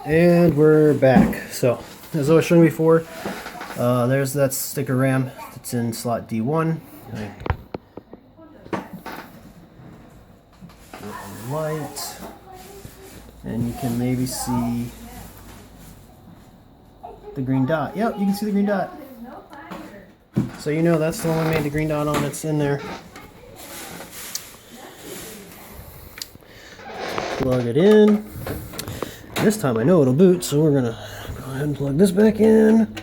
And we're back. So, as I was showing before, there's that stick of RAM that's in slot D1. Light, and you can maybe see the green dot. Yep, you can see the green dot. So you know that's the one we made the green dot on that's in there. Plug it in. This time I know it'll boot, so we're gonna go ahead and plug this back in.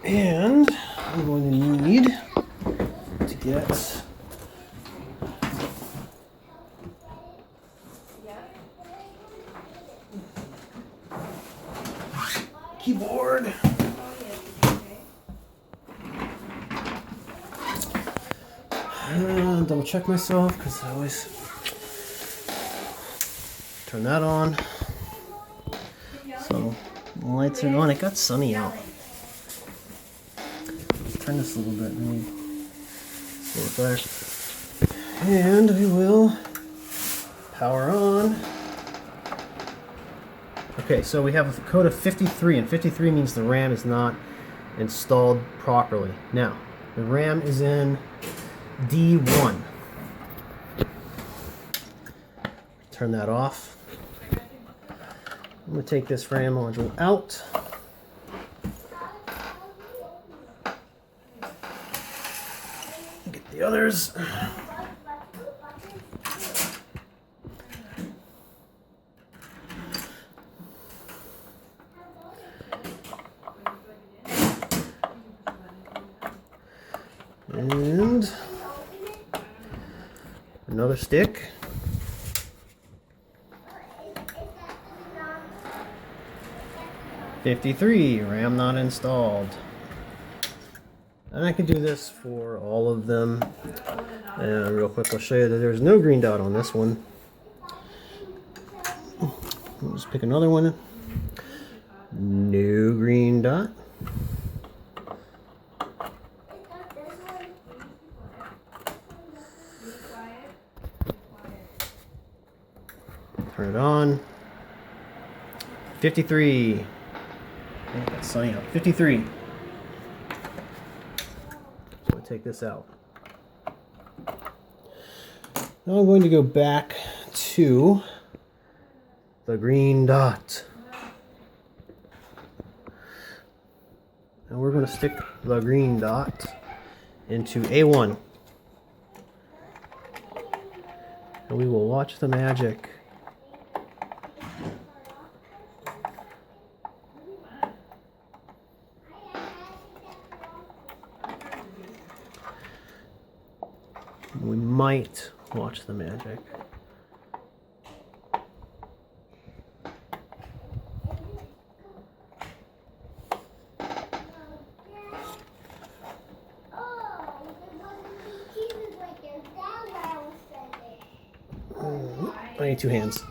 And I'm going to need to get keyboard. Double check myself because I always turn that on. So the lights are on. It got sunny out. Turn this a little bit, maybe a little better. And we will power on. Okay, so we have a code of 53, and 53 means the RAM is not installed properly. Now, the RAM is in D1. Turn that off. I'm going to take this RAM module out. Get the others. And another stick. $53, RAM not installed. And I can do this for all of them. And real quick, I'll show you that there's no green dot on this one. I'll just pick another one. No green dot. Turn it on. 53. Oh, that's sunny out. 53. So we'll take this out. Now I'm going to go back to the green dot. Now we're going to stick the green dot into A1. And we will watch the magic. We might watch the magic. I need two hands.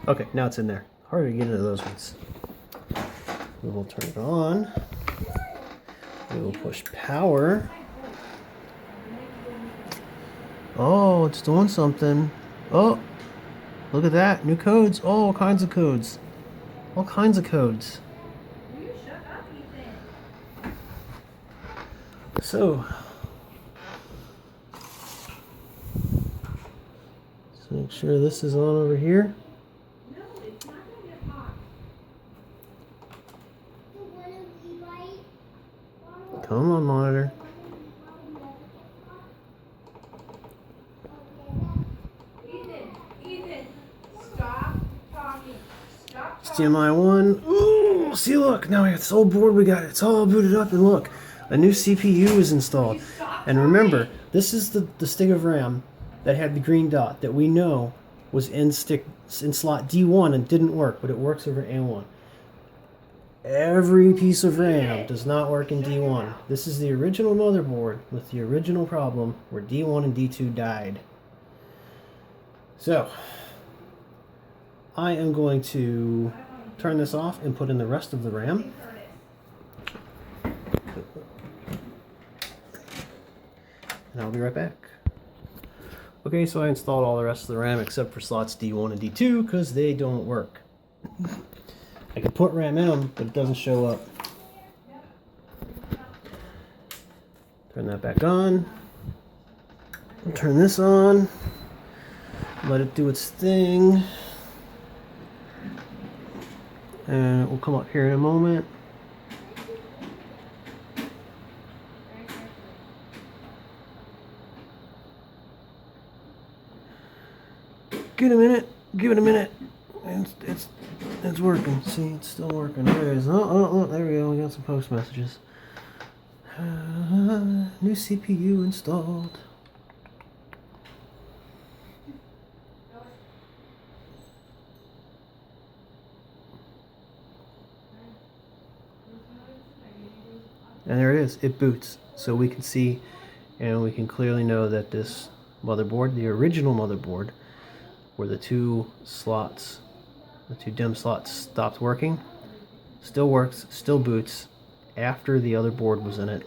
Okay, now it's in there. Hard to get into those ones. We will turn it on. We will push power. Oh, it's doing something. Oh, look at that. New codes. Oh, all kinds of codes. All kinds of codes. So, let's make sure this is on over here. Come on, monitor. Ethan, stop talking. Stop talking. HDMI 1. Ooh, see, look. Now we got this old board. We got it. It's all booted up, and look, a new CPU is installed. And remember, this is the stick of RAM that had the green dot that we know was in slot D1 and didn't work, but it works over A1. Every piece of RAM does not work in D1. This is the original motherboard with the original problem where D1 and D2 died. So, I am going to turn this off and put in the rest of the RAM. And I'll be right back. Okay, so I installed all the rest of the RAM except for slots D1 and D2 because they don't work. I can put RAM in them, but it doesn't show up. Turn that back on. Turn this on. Let it do its thing. And it will come up here in a moment. Give it a minute. Give it a minute. It's working. See, it's still working. There it is. Oh, there we go. We got some post messages. New CPU installed. And there it is. It boots. So we can see and we can clearly know that this motherboard, the original motherboard, where the two slots, the two DIMM slots stopped working, still works, still boots after the other board was in it.